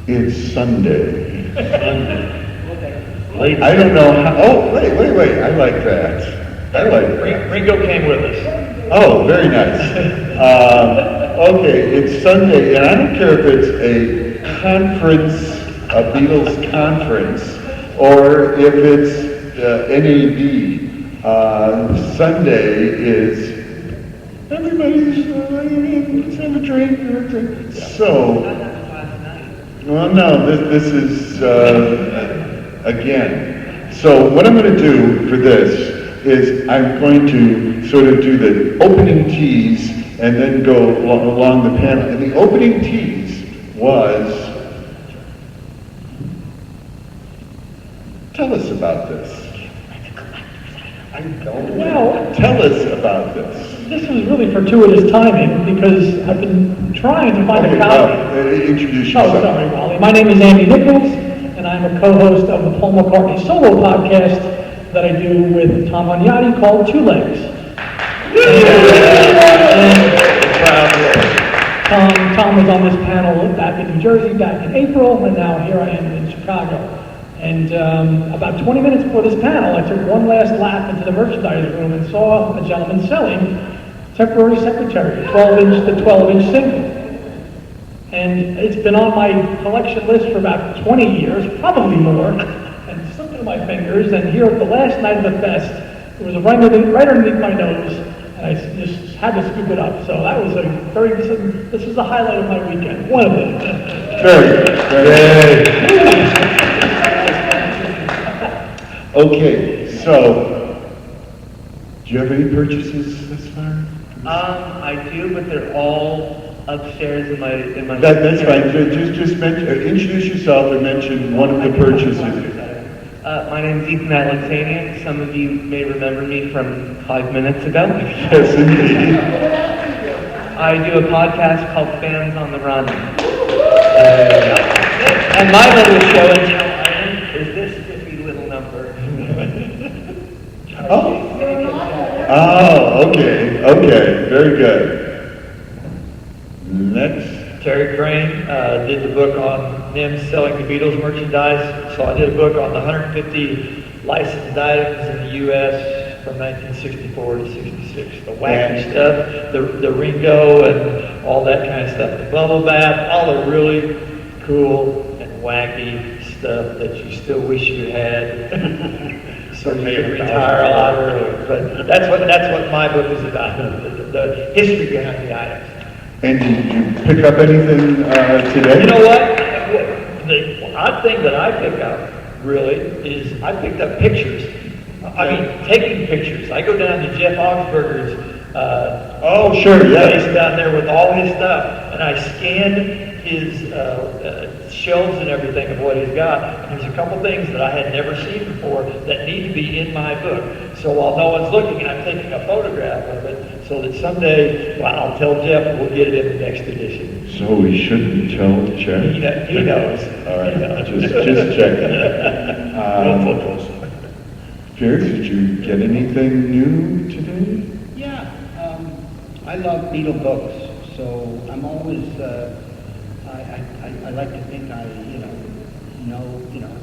It's Sunday. Late I don't know how, oh, wait, I like that. I like that. Ringo came with us. Oh, very nice. Okay, it's Sunday, and I don't care if it's a conference, a Beatles conference, or if it's NAB. Sunday is everybody's, let's have a drink. So, well, no, this is, again. So what I'm going to do for this is I'm going to sort of do the opening tease and then go along the panel. And the opening tease was, tell us about this. I don't Well, tell us about this. This was really fortuitous timing because I've been trying to find a copy. Introduce yourself. Oh, sorry, Wally. My name is Andy Nicholes, and I'm a co-host of the Paul McCartney solo podcast that I do with Tom Agnotti called Two Legs. And Tom was on this panel back in New Jersey back in April, and now here I am in Chicago. And about 20 minutes before this panel, I took one last lap into the merchandise room and saw a gentleman selling Temporary Secretary, 12-inch single. And it's been on my collection list for about 20 years, probably more, and slipped through my fingers. And here at the last night of the fest, it was right underneath my nose, and I just had to scoop it up. So that was this was the highlight of my weekend, one of them. Very. Okay, so, do you have any purchases thus far? I do, but they're all upstairs in my. That's fine. Just mention, introduce yourself and mention one of the purchases. My name is Alexanian. Some of you may remember me from 5 minutes ago. Yes, indeed. I do a podcast called Fans on the Run. And my little show is this spiffy little number. Okay, very good. Next. Terry Crain did the book on them selling the Beatles merchandise. So I did a book on the 150 licensed items in the U.S. from 1964 to 66. The wacky stuff, the Ringo and all that kind of stuff. The bubble bath, all the really cool and wacky stuff that you still wish you had. So you could retire a lot earlier. But that's what my book is about, the history behind the items. And did you pick up anything today? You know what? The odd thing that I pick up, really, is I picked up pictures. I mean, taking pictures. I go down to Jeff Augsburger's place down there with all his stuff, and I scanned his shelves and everything of what he's got. And there's a couple things that I had never seen before that need to be in my book. So while no one's looking, I'm taking a photograph of it so that someday, well, I'll tell Jeff we'll get it in the next edition. So we shouldn't tell Jeff? He knows. All right, He knows. just checking. Piers, did you get anything new today? Yeah, I love Beatle books, so I'm always, I like to think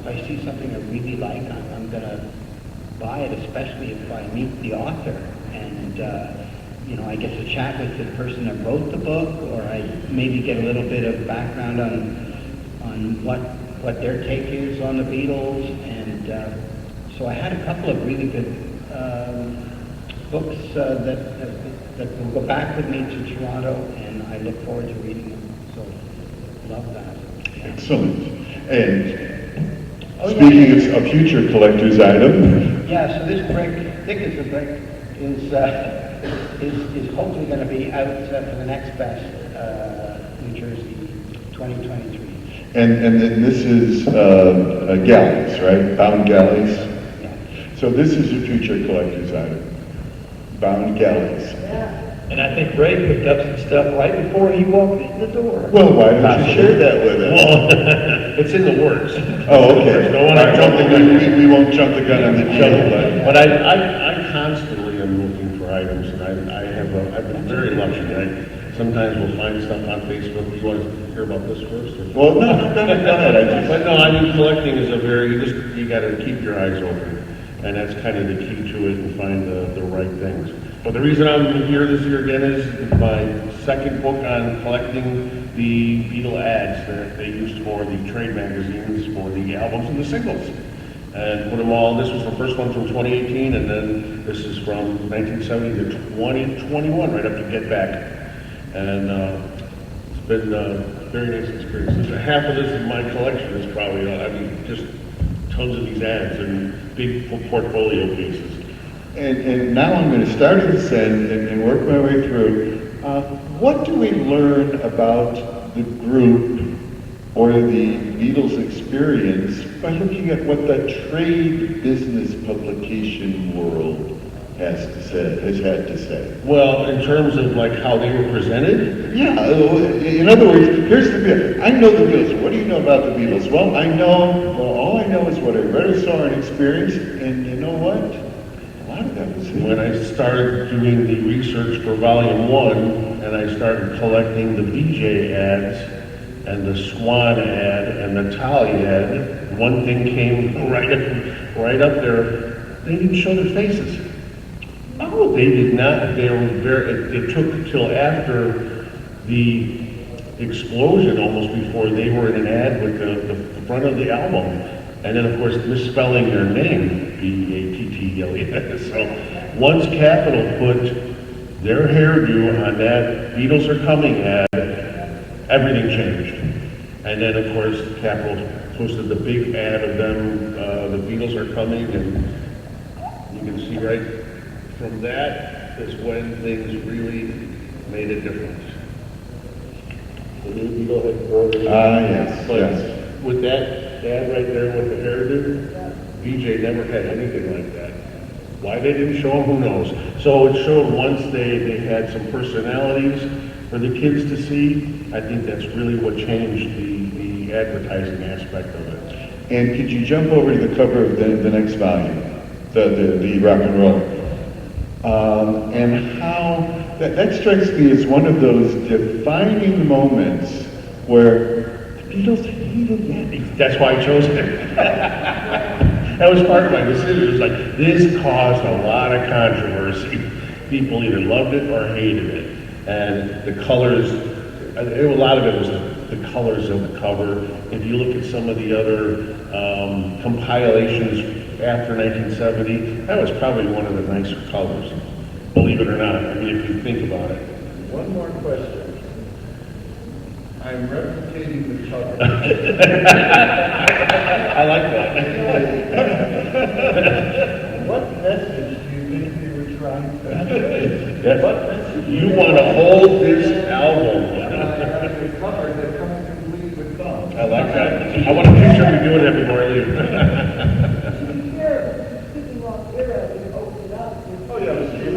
if I see something I really like, I'm going to buy it, especially if I meet the author. And, I get to chat with the person that wrote the book, or I maybe get a little bit of background on what their take is on the Beatles. And so I had a couple of really good books that will go back with me to Toronto, and I look forward to reading them. So, love that. Excellent. And speaking of a future collector's item. Yeah, so this brick, thick as a brick, is hopefully going to be out for the next fest, New Jersey, 2023. And this is galleys, right? Bound galleys? Yeah. So this is a future collector's item. Bound galleys. And I think Ray picked up some stuff right before he walked in the door. Well, why don't you share that with us? Well, it's in the works. Oh, okay. Don't want to jump the gun. We won't jump the gun on the shovel. But I constantly am looking for items, and I've been very lucky. Sometimes we'll find stuff on Facebook. hear about this first? Or? Well, no, go ahead. But no, I mean, collecting is a very, you gotta keep your eyes open. And that's kind of the key to it and find the right things. But the reason I'm here this year again is my second book on collecting the Beatle ads that they used for the trade magazines, for the albums and the singles. And put them all, this was the first one from 2018, and then this is from 1970 to 2021, right up to Get Back. And it's been a very nice experience. Half of this in my collection is probably, just tons of these ads and big portfolio pieces. And now I'm going to start at this end and work my way through. What do we learn about the group or the Beatles experience by looking at what the trade business publication world has had to say? Well, in terms of like how they were presented? Yeah, in other words, here's the deal. I know the Beatles. What do you know about the Beatles? Well, all I know is what I read or saw and experienced, and you know what? A lot of that was it. When I started doing the research for Volume 1, and I started collecting the BJ ads, and the Swan ad, and the Tally ad, one thing came right up there. They didn't show their faces. Oh, they did not. They were it took till after the explosion, almost before they were in an ad with the front of the album. And then, of course, misspelling their name, B-A-T-T-L-E-S. So once Capitol put their hairdo on that Beatles Are Coming ad, everything changed. And then, of course, Capitol posted the big ad of them, the Beatles Are Coming, and you can see right from that is when things really made a difference. The new Beatle headquarters. Yes, But yes. with that ad right there with the hairdo, BJ never had anything like that. Why they didn't show them, who knows? So it showed once they had some personalities for the kids to see. I think that's really what changed the advertising aspect of it. And could you jump over to the cover of the next volume, the rock and roll? And how that strikes me as one of those defining moments where the Beatles hated that. That's why I chose it. That was part of my decision. It was like, this caused a lot of controversy. People either loved it or hated it. And the colors, a lot of it was the colors of the cover. If you look at some of the other compilations after 1970, that was probably one of the nicer colors, believe it or not. I mean, if you think about it. One more question. I'm replicating the cover. I like that. What message do you think they were trying to Yes. You want to hold this album. the cover that comes complete with thumbs. I like that. I want to make sure we do it before I leave.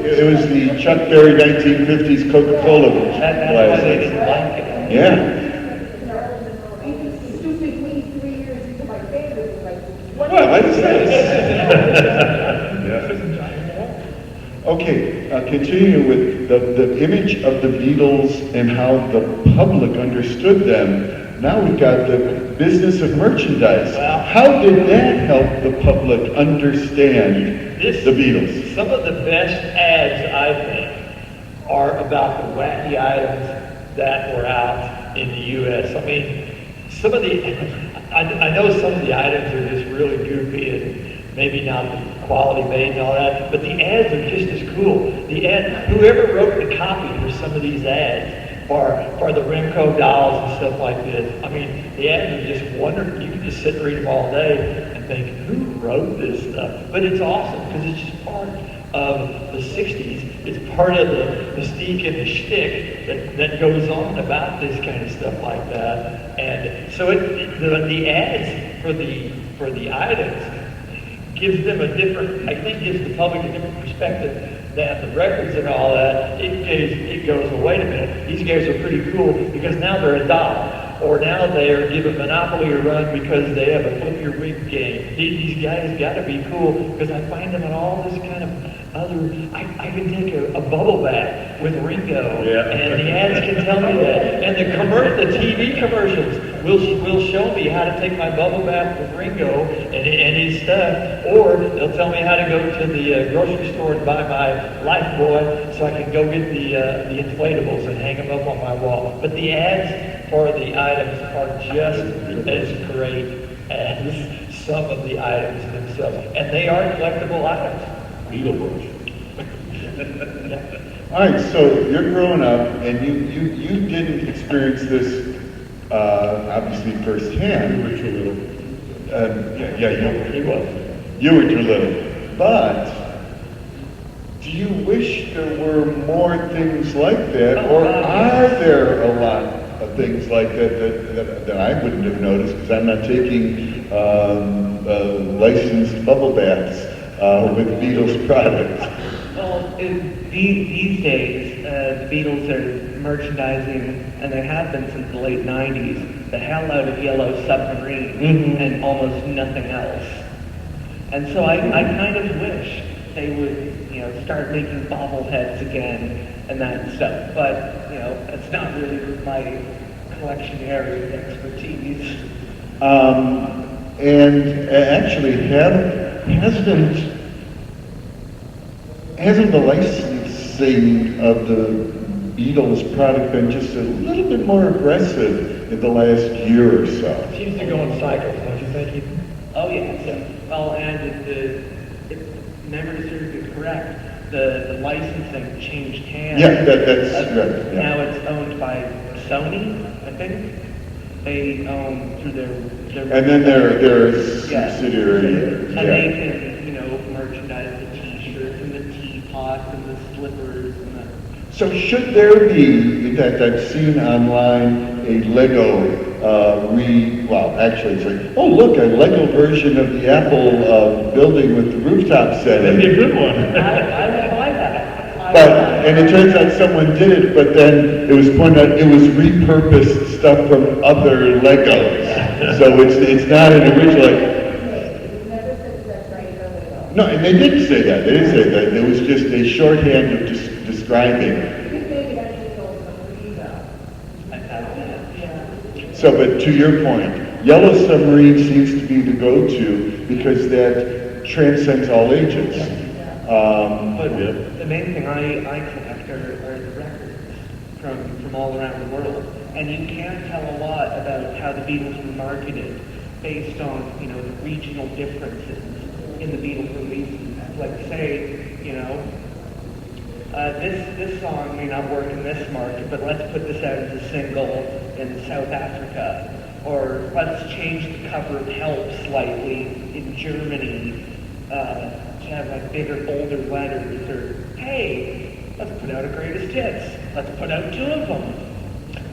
It was the Chuck Berry 1950s Coca-Cola That's why they glass. didn't like it. Yeah. Well, that's Okay, continue with the image of the Beatles and how the public understood them. Now we've got the business of merchandise. How did that help the public understand the Beatles? Some of the best ads, I think, are about the wacky items that were out in the U.S. I mean, some of the, I know some of the items are just really goofy and maybe not the quality made and all that, but the ads are just as cool. The ad, whoever wrote the copy for some of these ads, for the Remco dolls and stuff like this, I mean, the ads are just wonderful. You can just sit and read them all day and think, who wrote this stuff? But it's awesome because it's just part of the 60s. It's part of the mystique and the shtick that goes on about this kind of stuff like that. And so the ads for the items gives them a different, I think gives the public a different perspective than the records and all that. It goes, well, wait a minute, these guys are pretty cool because now they're a doll. Or now they are giving Monopoly a run because they have a flip your wig game. These guys got to be cool because I find them in all this kind of I can take a bubble bath with Ringo, Yeah. and the ads can tell me that, and the TV commercials will show me how to take my bubble bath with Ringo and his stuff, or they'll tell me how to go to the grocery store and buy my Lifebuoy so I can go get the inflatables and hang them up on my wall. But the ads for the items are just as great as some of the items themselves, and they are collectible items. Beetle brush. All right, so you're growing up, and you didn't experience this obviously You firsthand. were too little. He was. You were too little. But do you wish there were more things like that, or are there a lot of things like that I wouldn't have noticed because I'm not taking licensed bubble baths with Beatles products? Well, these days, the Beatles are merchandising, and they have been since the late 90s, the hell out of Yellow Submarine and almost nothing else. And so I kind of wish they would, start making bobbleheads again and that stuff. But, it's not really my collection area of expertise. And actually, hasn't the licensing of the Beatles product been just a little bit more aggressive in the last year or so? It seems to go in cycles, don't you think, Ethan? Oh, yes. Well, and if memory serves me correct, the licensing changed hands. Yeah, that's right. Yeah. Now it's owned by Sony, I think. They own through their And then their Yeah. subsidiary. And they can, merchandise the T-shirts and the teapots and the slippers and the... So should there be, in fact, I've seen online a Lego actually it's like, oh look, a Lego version of the Apple building with the rooftop setting. That'd be a good one. I would buy that. And it turns out someone did it, but then it was pointed out it was repurposed stuff from other Legos. So it's not an original. No, and they didn't say that. They didn't say that. It was just a shorthand of describing. So, but to your point, Yellow Submarine seems to be the go-to because that transcends all ages. But the main thing I collect are the records from all around the world. And you can tell a lot about how the Beatles were marketed based on, the regional differences in the Beatles releases. Like say, this song may not work in this market, but let's put this out as a single in South Africa. Or let's change the cover of Help slightly in Germany to have like bigger, bolder letters. Or, hey, let's put out a greatest hits. Let's put out 2 of them.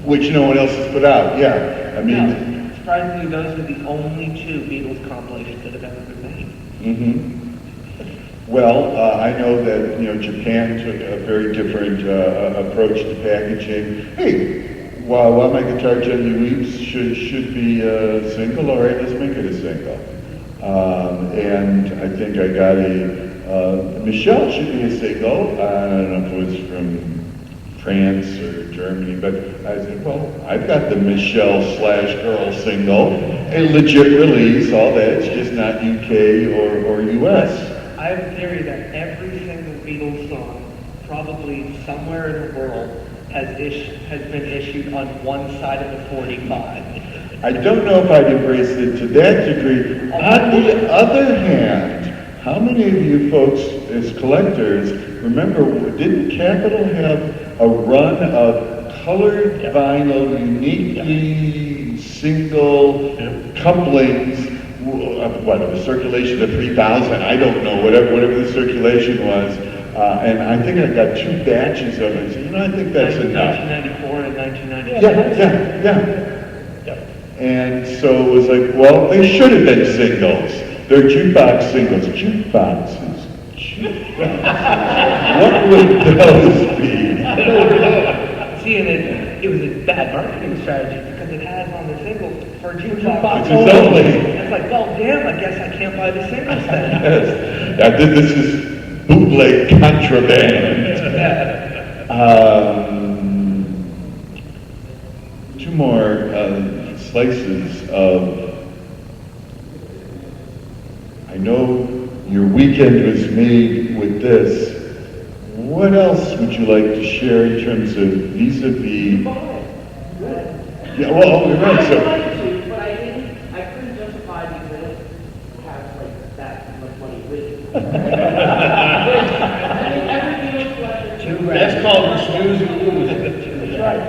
Which no one else has put out, yeah. I mean... No, surprisingly, those are the only 2 Beatles compilations that have ever been made. Mm-hmm. Well, I know that Japan took a very different approach to packaging. Hey, while my guitar gently weeps should be a single, all right, let's make it a single. And I think I got Michelle should be a single. I don't know if it was from France or Germany, but I said, well, I've got the Michelle/Earl single, a legit release, all that. It's just not UK or US. I have a theory that every single Beatles song, probably somewhere in the world, has been issued on one side of the 45. I don't know if I'd embrace it to that degree. On the other hand, how many of you folks as collectors remember, didn't Capitol have a run of colored vinyl, uniquely single couplings? What, the circulation of 3,000, I don't know, whatever the circulation was. And I think I got 2 batches of it. So, I think that's enough. 1994 and 1995. Yeah. And so it was like, well, they should have been singles. They're jukebox singles. Jukeboxes. What would those be? See, and it was a bad marketing strategy because it has on the singles for jukebox It's only. It's like, well, damn, I guess I can't buy the singles then. Yes. This is bootleg contraband. Two more slices of, I know your weekend was made with this. What else would you like to share in terms of vis-a-vis? Yeah, well, you're right, so. But I couldn't justify because I didn't have like that much money with me. That's called snooze and lose. That's right.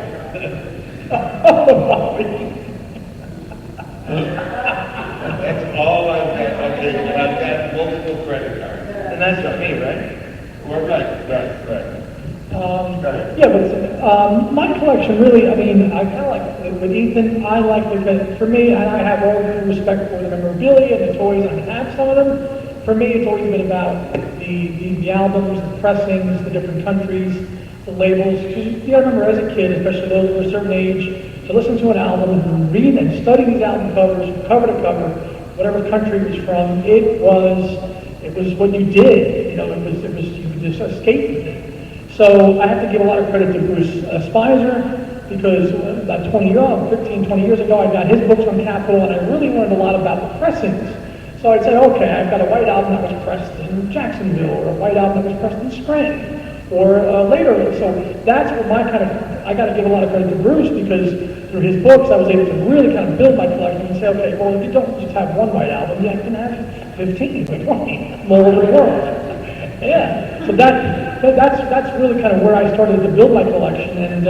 That's all I've got. Okay, I've got multiple credit cards. And that's for me, right? Well, right. Yeah, but my collection really, I mean, I kind of like, with Ethan, I like because for me, and I have all due respect for the memorabilia and the toys, and I have some of them. For me, it's always been about the albums, the pressings, the different countries, the labels. Because you gotta remember, as a kid, especially those of a certain age, to listen to an album and read and study these album covers, cover to cover, whatever country it was from, it was what you did. You know, you could just escape with it. So I have to give a lot of credit to Bruce Spicer, because about 15, 20 years ago, I got his books from Capitol, and I really learned a lot about the pressings. So I'd say, okay, I've got a white album that was pressed in Jacksonville, or a white album that was pressed in Scranton, or later. So that's what I got to give a lot of credit to Bruce, because through his books, I was able to really kind of build my collection and say, okay, well, if you don't just have one white album, you can have 15 or 20 all over the world. Yeah, so that's really kind of where I started to build my collection, and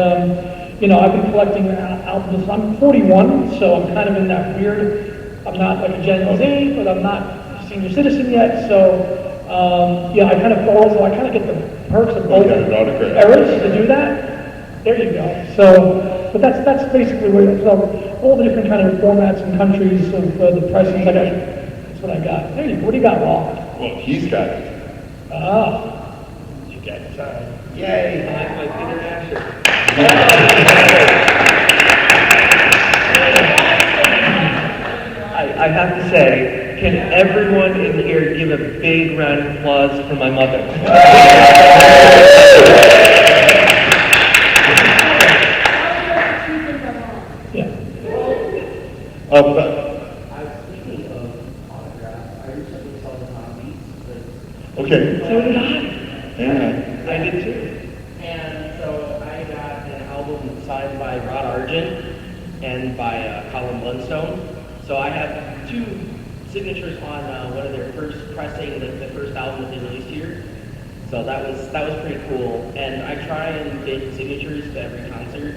you know, I've been collecting albums. I'm 41, so I'm kind of in that weird. I'm not like a Gen Z, but I'm not a senior citizen yet. So yeah, I kind of fall. So I kind of get the perks of both eras to do that. There you go. So, but that's basically where. So all the different kind of formats and countries of the pressings. That's what I got. There you go. What do you got, Walt? Well, he's got it. Ah. You got time. Yay. I like Peter Asher. I have to say, can everyone in here give a big round of applause for my mother? Yeah. I was thinking of autographs. I recently saw the copies. Okay. So did I. Yeah. I did too. And so I got an album signed by Rod Argent and by Colin Blunstone. So I have two signatures on one of their first pressing, the first album that they released here. So that was pretty cool. And I try and get signatures to every concert.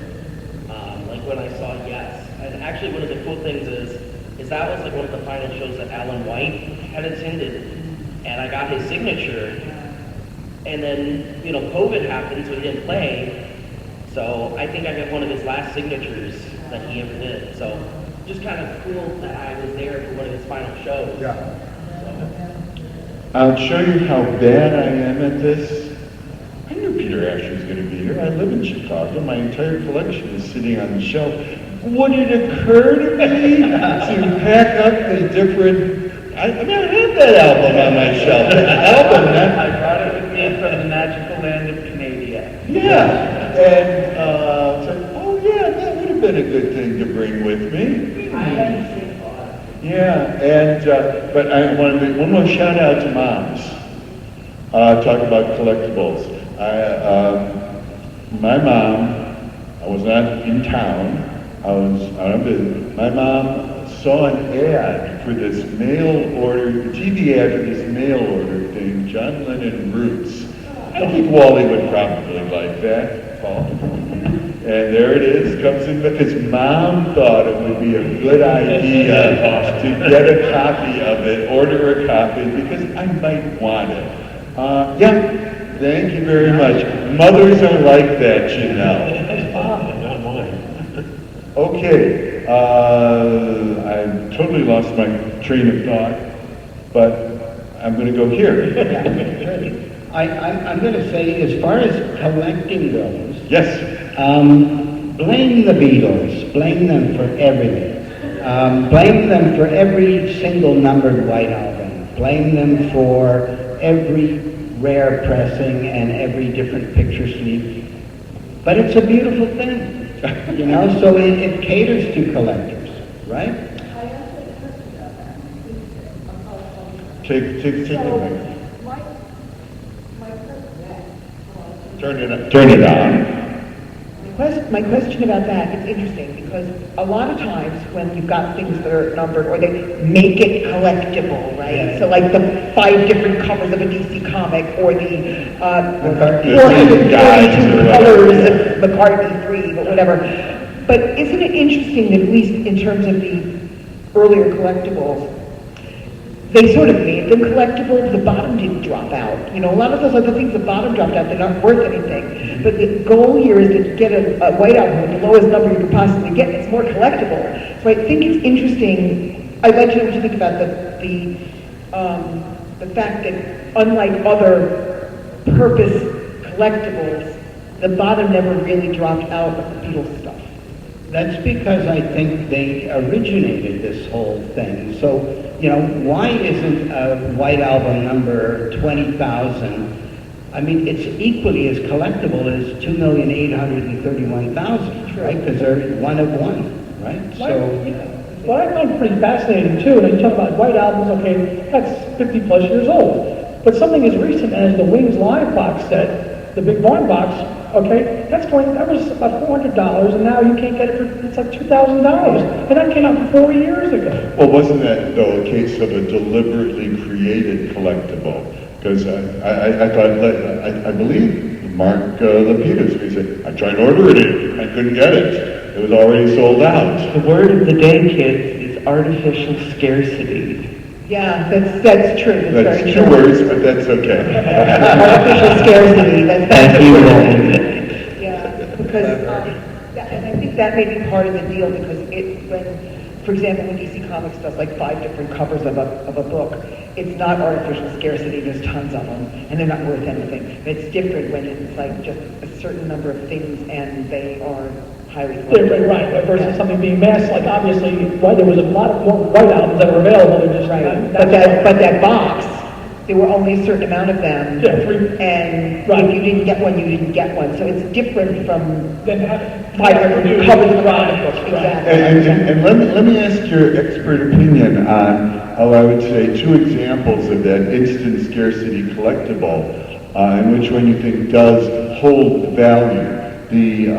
Like when I saw Yes. And actually one of the cool things is that was like one of the final shows that Alan White had attended. And I got his signature. And then, you know, COVID happened, so he didn't play. So I think I got one of his last signatures that he ever did. So just kind of cool that I was there for one of his final shows. Yeah. I'll show you how bad I am at this. I knew Peter Asher was going to be here. I live in Chicago. My entire collection is sitting on the shelf. Would it occur to me to pack up the different... I mean, I have that album on my shelf. I brought it with me from the magical land of Canada. Yeah. And it's like, oh yeah, that would have been a good thing to bring with me. Yeah, and but I wanted to, one more shout out to moms. Talk about collectibles. My mom, I was not in town. I was out of business. My mom saw an ad for this mail order, TV ad for this mail order thing, John Lennon Roots. I think Wally would probably like that, Paul. And there it is, comes in because Mom thought it would be a good idea to get a copy of it, order a copy, because I might want it. Yeah, thank you very much. Mothers are like that, you know. Not mine. Okay, I totally lost my train of thought, but I'm going to go here. I'm going to say, as far as collecting goes, Yes. blame the Beatles. Blame them for everything. Blame them for every single numbered white album. Blame them for every rare pressing and every different picture sleeve. But it's a beautiful thing, you know, so it caters to collectors, right? I asked a question about that. Take the mic. So, my question, Turn it on. My question about that is interesting because a lot of times when you've got things that are numbered or they make it collectible, right? Yeah. So like the 5 different covers of a DC comic or the McCartney 442 guides or colors of McCartney 3, but whatever. But isn't it interesting that at least in terms of the earlier collectibles, they sort of made them collectible, the bottom didn't drop out. You know, a lot of those other things, the bottom dropped out, they're not worth anything. But the goal here is to get a white album with the lowest number you could possibly get, it's more collectible. So I think it's interesting, I'd like to know what you think about the fact that unlike other purpose collectibles, the bottom never really dropped out of the Beatles stuff. That's because I think they originated this whole thing. So, you know, why isn't a white album number 20,000? I mean, it's equally as collectible as 2,831,000, right? Because they're one of one, right? What I find pretty fascinating too, and you talk about white albums, okay, that's 50 plus years old. But something as recent as the Wings Live box set, the Big Barn box, okay, that was about $400, and now you can't get it for, it's like $2,000. And that came out 4 years ago. Well, wasn't that, though, a case of a deliberately created collectible? Because I believe Mark Lapidus, he said, I tried ordering it, I couldn't get it. It was already sold out. The word of the day, kids, is artificial scarcity. Yeah, that's true. That's very 2 true. words, but that's okay. Artificial scarcity. Thank you, Roland. Yeah, because, and I think that may be part of the deal because for example, when DC Comics does like 5 different covers of a book, it's not artificial scarcity, there's tons of them, and they're not worth anything. It's different when it's like just a certain number of things and they are highly collectible. Right, versus something being mass, like obviously, there was a lot of more white albums that were available, they're just, Right, but that box, there were only a certain amount of them, Yeah, and right. if you didn't get one, you didn't get one. So it's different from then 500 covers of a comic book. Right. Exactly. And let me ask your expert opinion on, I would say, 2 examples of that instant scarcity collectible, and which one you think does hold value. The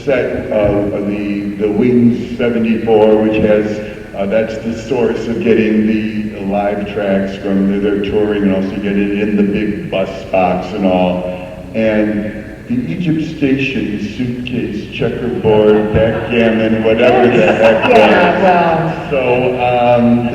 set of the Wings 74, which has, that's the source of getting the live tracks from their touring, and also get it in the big bus box and all. And the Egypt Station suitcase, checkerboard, backgammon, whatever the heck. Yeah, well. So,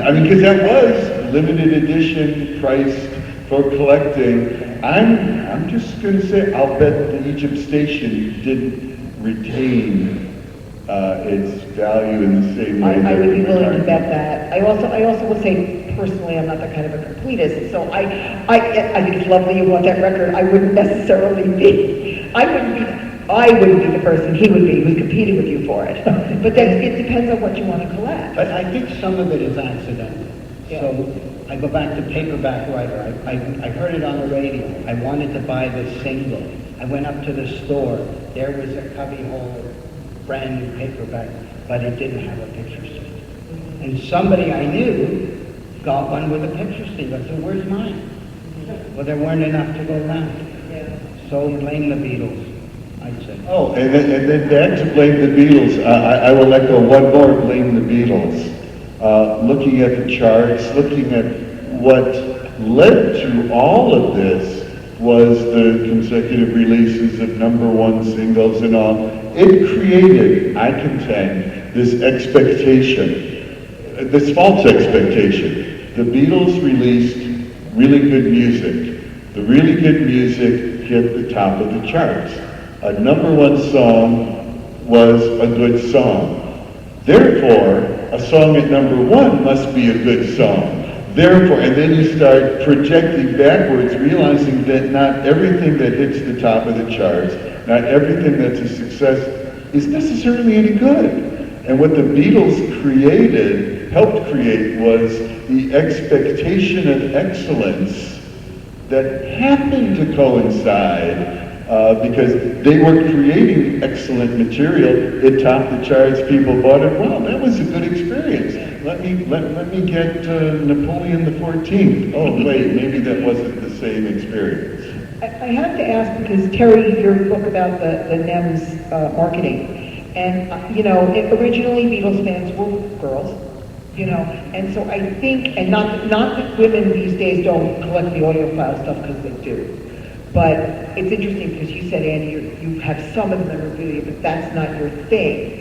I mean, because that was limited edition, priced for collecting. I'm just going to say, I'll bet the Egypt Station didn't retain its value in the same way. I would be willing to bet that. I also will say personally, I'm not that kind of a completist, so I think it's lovely you want that record. I wouldn't necessarily be. I wouldn't be the person he would be who's competing with you for it. But it depends on what you want to collect. But I think some of it is accidental. Yeah. So I go back to Paperback Writer. I heard it on the radio. I wanted to buy the single. I went up to the store. There was a cubbyhole, brand new paperback, but it didn't have a picture sleeve. And somebody I knew got one with a picture sleeve. I said, where's mine? Well, there weren't enough to go around. So blame the Beatles, I'd say. Oh, and then back to blame the Beatles. I will echo one more, blame the Beatles. Looking at the charts, looking at what led to all of this was the consecutive releases of #1 singles and all. It created, I contend, this expectation, this false expectation. The Beatles released really good music. The really good music hit the top of the charts. A #1 song was a good song. Therefore, a song at #1 must be a good song. Therefore, and then you start projecting backwards, realizing that not everything that hits the top of the charts, not everything that's a success is necessarily any good. And what the Beatles helped create, was the expectation of excellence that happened to coincide because they were creating excellent material. It topped the charts. People bought it. Wow, that was a good experience. Let me get Napoleon the 14th. Oh wait, maybe that wasn't the same experience. I have to ask, because Terry, your book about the NEMS marketing, and originally Beatles fans were girls, and so I think, and not that women these days don't collect the audiophile stuff, because they do. But it's interesting because you said, Andy, you have some of the memorabilia, but that's not your thing.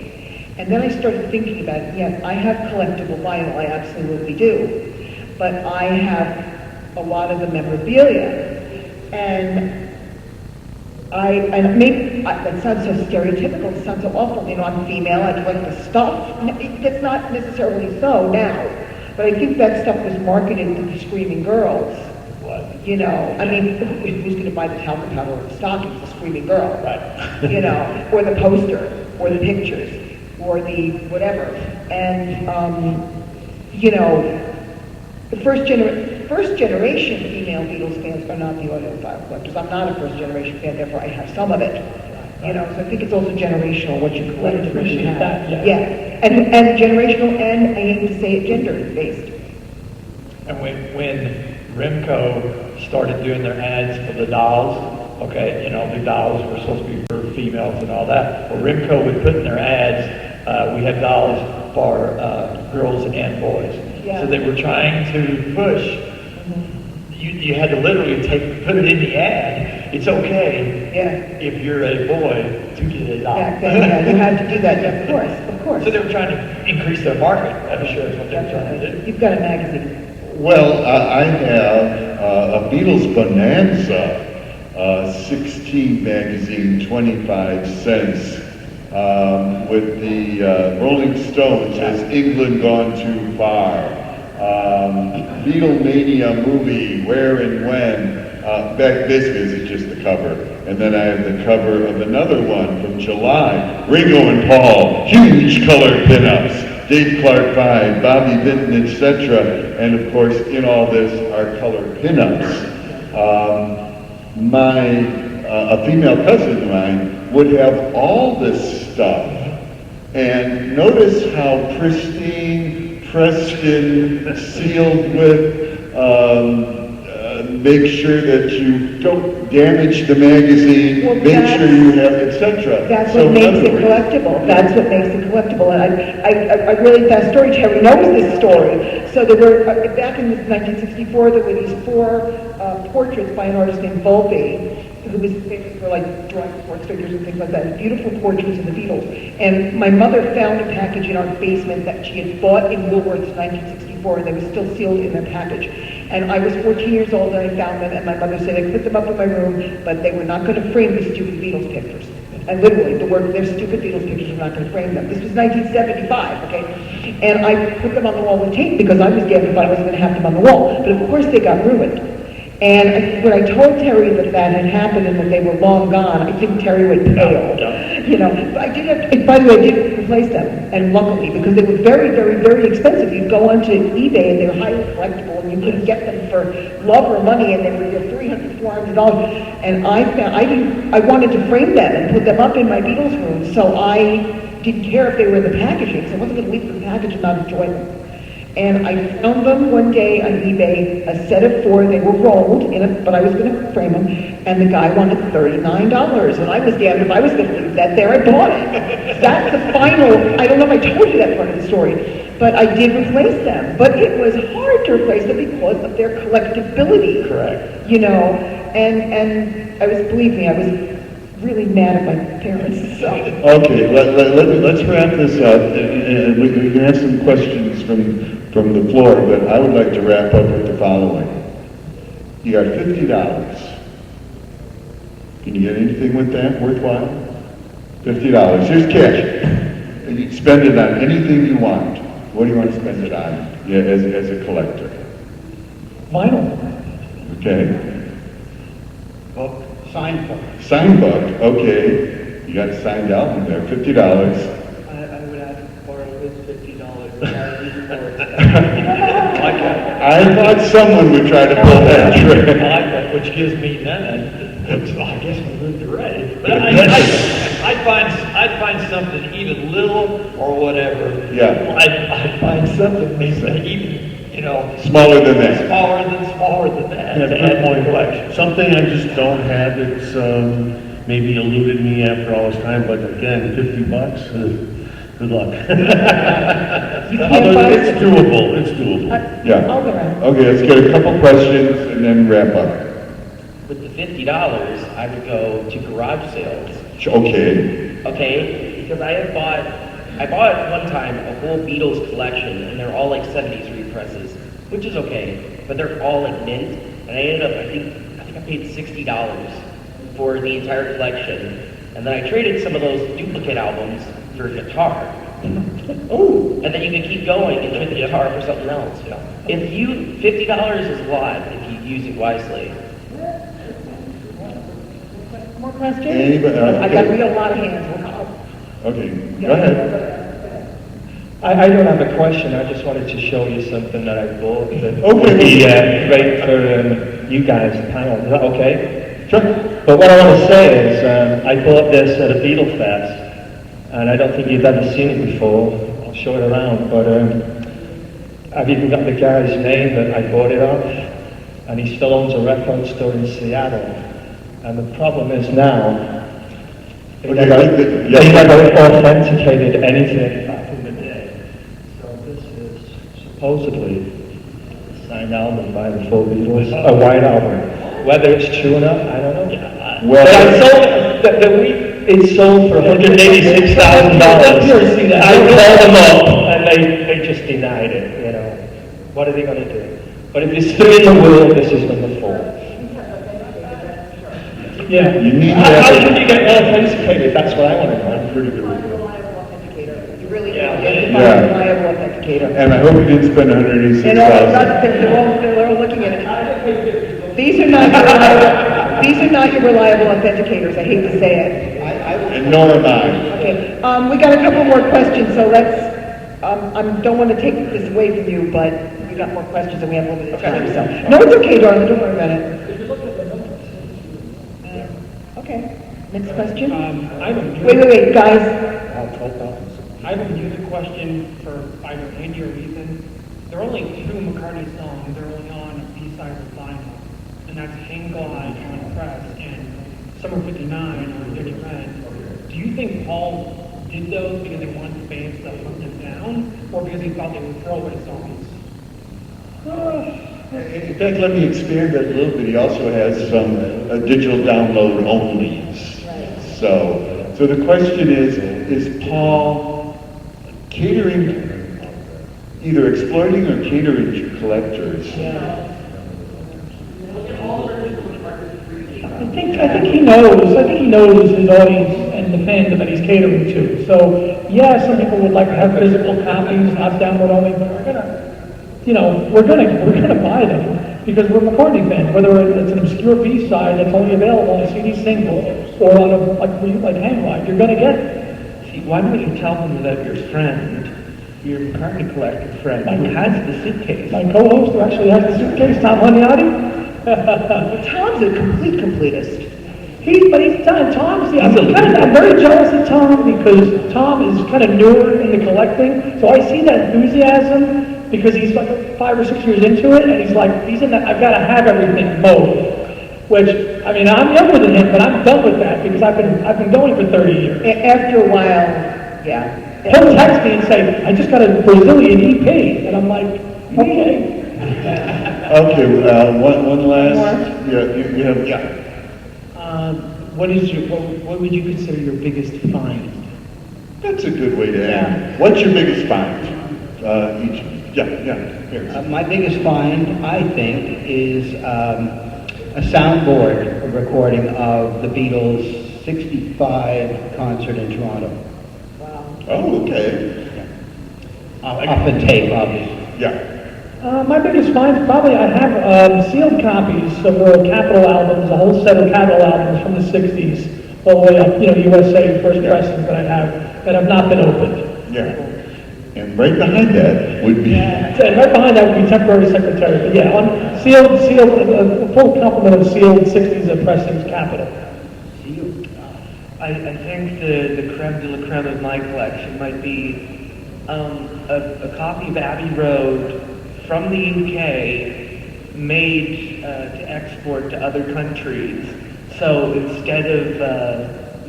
And then I started thinking about it. Yes, I have collectible vinyl, I absolutely do. But I have a lot of the memorabilia. And maybe that sounds so stereotypical, it sounds so awful. I'm female, I collect the stuff. That's not necessarily so now. But I think that stuff was marketed to the screaming girls. Who's going to buy the talcum powder or the stockings? The screaming girl, right? Or the poster, or the pictures, or the whatever. And the first generation female Beatles fans are not the audiophile collectors. I'm not a first generation fan, therefore I have some of it. So I think it's also generational what you collect and what you have. That, yeah, and generational, and I hate to say it, gender based. And when Remco started doing their ads for the dolls, the dolls were supposed to be for females and all that. Well, Remco would put in their ads, we have dolls for girls and boys. Yeah. So they were trying to push. Mm-hmm. You had to literally put it in the ad. It's okay if you're a boy to get a doll. Yeah, you had to do that. Yeah, of course. So they were trying to increase their market. I'm sure is what they were trying to do. You've got a magazine. Well, I have a Beatles Bonanza, 16 magazine, 25 cents, with the Rolling Stones as England Gone Too Far, Beatlemania movie, Where and When, basically it's just the cover. And then I have the cover of another one from July, Ringo and Paul, huge color pinups. Dave Clark 5, Bobby Vinton, etc. And of course, in all this are color pinups. A female cousin of mine would have all this stuff. And notice how pristine, pressed in, sealed with, make sure that you don't damage the magazine, make sure you have, etc. That's what makes it collectible. That's what makes it collectible. And I really, that story, Terry knows this story. So there were, back in 1964, there were these 4 portraits by an artist named Volpe, who was famous for drawing sports figures and things like that, beautiful portraits of the Beatles. And my mother found a package in our basement that she had bought in Woolworth's in 1964, and they were still sealed in their package. And I was 14 years old and I found them, and my mother said I put them up in my room, but they were not going to frame the stupid Beatles pictures. And literally, their stupid Beatles pictures were not going to frame them. This was 1975, okay? And I put them on the wall with tape because I was damned if I wasn't going to have them on the wall. But of course they got ruined. And when I told Terry that had happened and that they were long gone, I think Terry went pale. But I did have, by the way, I did replace them, and luckily, because they were very, very, very expensive. You'd go onto eBay and they were highly collectible, and you couldn't get them for love or money, and they were $300, $400. And I wanted to frame them and put them up in my Beatles room, so I didn't care if they were in the packaging, so I wasn't going to leave the package and not enjoy them. And I found them one day on eBay, a set of 4. They were rolled, but I was going to frame them, and the guy wanted $39. And I was damned if I was going to leave that there. I bought it. That's the final, I don't know if I told you that part of the story, but I did replace them. But it was hard to replace them because of their collectability. Correct. And I was, believe me, I was really mad at my parents. So. Okay, let's wrap this up, and we can have some questions from the floor, but I would like to wrap up with the following. You got $50. Can you get anything with that worthwhile? $50. Here's cash. And you can spend it on anything you want. What do you want to spend it on as a collector? Vinyl. Okay. Book, signed book. Signed book, okay. You got a signed album there, $50. I would ask to borrow his $50. I thought someone would try to pull that trick. which gives me none, which I guess we moved to red. But I'd find something even little or whatever. Yeah. I'd find something maybe even, Smaller than that. smaller than that. Yeah, to good add to the point. collection. Something I just don't have that's maybe eluded me after all this time, but again, $50, good luck. You can't Although buy it's doable, it's doable. Yeah. I'll go around. Okay, let's get a couple questions and then wrap up. With the $50, I would go to garage sales. Okay. Okay, because I bought one time a whole Beatles collection, and they're all like 70s represses, which is okay, but they're all like mint, and I ended up, I think I paid $60 for the entire collection, and then I traded some of those duplicate albums for a guitar. Oh, and then you can keep going and trade the guitar for something else. $50 is a lot if you use it wisely. More questions? Anybody- I got okay. a lot of hands. Okay, go ahead. I don't have a question, I just wanted to show you something that I bought that Okay. would be great for you guys, panel. Is that okay? Sure. But what I want to say is, I bought this at a Beatle Fest, and I don't think you've ever seen it before. I'll show it around, but I've even got the guy's name that I bought it off, and he still owns a record store in Seattle. And the problem is now, they Okay, never authenticated anything back in the day. So this is supposedly a signed album by the four Beatles, a white album. Whether it's true or not, I don't know. Well- But it's sold for $186,000. I called them up and they just denied it, What are they going to do? But if there's three in the world, this is number 4. Yeah. You need to How have can you get authenticated? That's what I want to know. I'm pretty good with it. Reliable authenticator. You really do. Yeah. You have to find Yeah. a reliable authenticator. And I hope you didn't spend And all, $186,000. they're all looking at it. These are not your reliable authenticators, I hate to say it. And nor am I. Okay, we got a couple more questions, so let's, I don't want to take this away from you, but we got more questions and we have a little bit of time, so. No, it's okay, darling, don't worry about it. Okay, next question? I have a Wait, guys. I have a music question for either Andy or Ethan. There are only 2 McCartney songs. They're only on a B-side of vinyl, and that's Hang Glide on Press and Summer 59 on Dirty Red. Do you think Paul did those because he wanted the fans to hunt them down, or because he thought they were throwaway songs? In fact, let me expand that a little bit. He also has some digital download onlys. So the question is Paul catering, either exploiting or catering to collectors? I think he knows. I think he knows his audience and the fandom that he's catering to. So, yeah, some people would like to have physical copies, not download only, but we're gonna buy them because we're McCartney fans. Whether it's an obscure B-side that's only available on a CD single or on a like Hang Glide, you're gonna get it. See, why don't you tell them that your friend, your McCartney collector friend, who has the suitcase? My co-host who actually has the suitcase, Tom Hunyadi. Tom's a completist. I'm very jealous of Tom because Tom is kind of newer in the collecting. So I see that enthusiasm because he's like 5 or 6 years into it, and he's in that I've got to have everything mode. Which, I mean, I'm younger than him, but I'm done with that because I've been going for 30 years. After a while, yeah. He'll text me and say, I just got a Brazilian EP, and I'm like, okay. Okay, one last. Yeah, you have. What would you consider your biggest find? That's a good way to end. What's your biggest find? Each. Here. My biggest find, I think, is a soundboard recording of the Beatles' 65 concert in Toronto. Oh, okay. Off the tape, obviously. Yeah. My biggest find, probably I have sealed copies of Capitol albums, a whole set of Capitol albums from the 60s, all the way up, USA first pressings that I have not been opened. Yeah. And right behind that would be, And right behind that would be temporary secretary, but yeah, on sealed, a full complement of sealed 60s pressings capital. I think the creme de la creme of my collection might be a copy of Abbey Road from the UK made to export to other countries. So instead of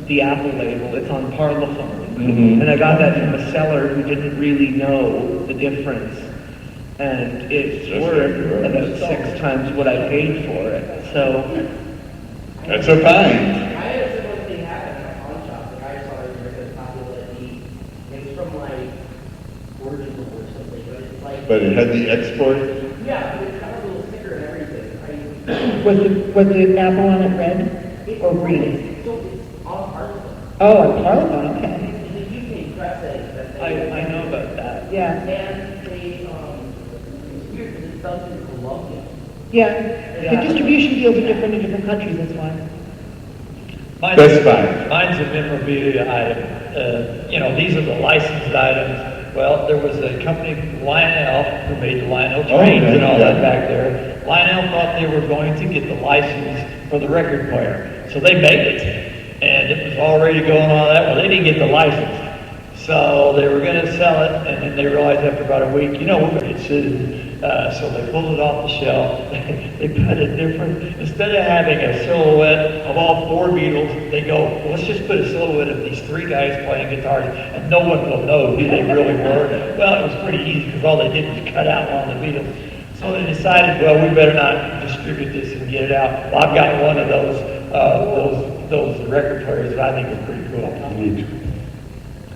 the Apple label, it's on Parlophone. And I got that from a seller who didn't really know the difference. And it's worth about 6 times what I paid for it. So that's a fine. I had a similar thing happen at a pawn shop. The guy saw it was a copy of it was from like Portugal or something, but it's like. But it had the export? Yeah, but it's got a little sticker and everything. Was the apple on it red or green? So it's on Parliament. Oh, a Parlophone, okay. It's a UK press that I know about that. Yeah, and they, it's weird because it's done in Colombia. yeah. The distribution deals are different in different countries, that's why. That's fine. Mine's a memorabilia item. These are the licensed items. Well, there was a company, Lionel, who made the Lionel trains and all that back there. Lionel thought they were going to get the license for the record player. So they made it. And it was already going on that. Well, they didn't get the license. So they were going to sell it, and then they realized after about a week, we're going to get sued. So they pulled it off the shelf. They put a different, instead of having a silhouette of all 4 Beatles, they go, well, let's just put a silhouette of these 3 guys playing guitars, and no one will know who they really were. Well, it was pretty easy because all they did was cut out one of the Beatles. So they decided, well, we better not distribute this and get it out. Well, I've got one of those record players that I think is pretty cool. Neat.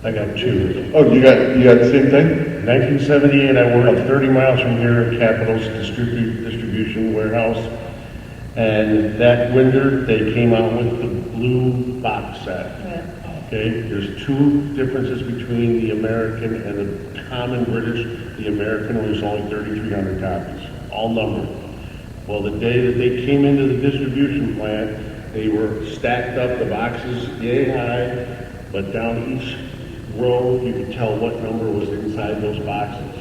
I got 2. Oh, you got the same thing? 1978, I worked 30 miles from here at Capitol's distribution warehouse. And that winter, they came out with the blue box set. Okay, there's 2 differences between the American and the common British. The American was only 3,300 copies, all numbered. Well, the day that they came into the distribution plant, they were stacked up, the boxes yay high, but down each row, you could tell what number was inside those boxes.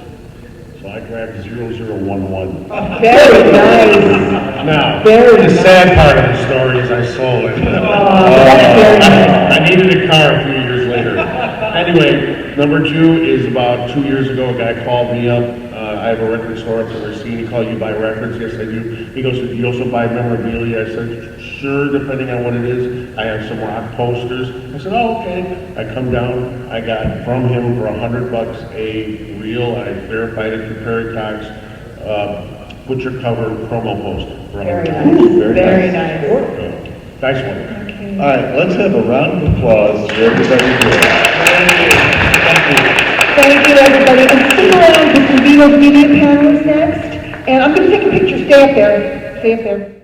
So I grabbed 0011. Very nice. Now, Very the nice. sad part of the story is I sold it. That's very nice. I needed a car a few years later. Anyway, number 2 is about 2 years ago, a guy called me up. I have a record store up in Racine. He called, you buy records? Yes, I do. He goes, do you also buy memorabilia? I said, sure, depending on what it is. I have some rock posters. I said, oh, okay. I come down. I got from him for $100 a reel. I verified it through Perry Cox. Butcher cover promo poster. For Very $100. nice. Very nice. Nice one. Okay. All right, let's have a round of applause for everybody here. Thank you, everybody. And stick around because the Beatles media panel is next. And I'm going to take a picture. Stay up there. Stay up there.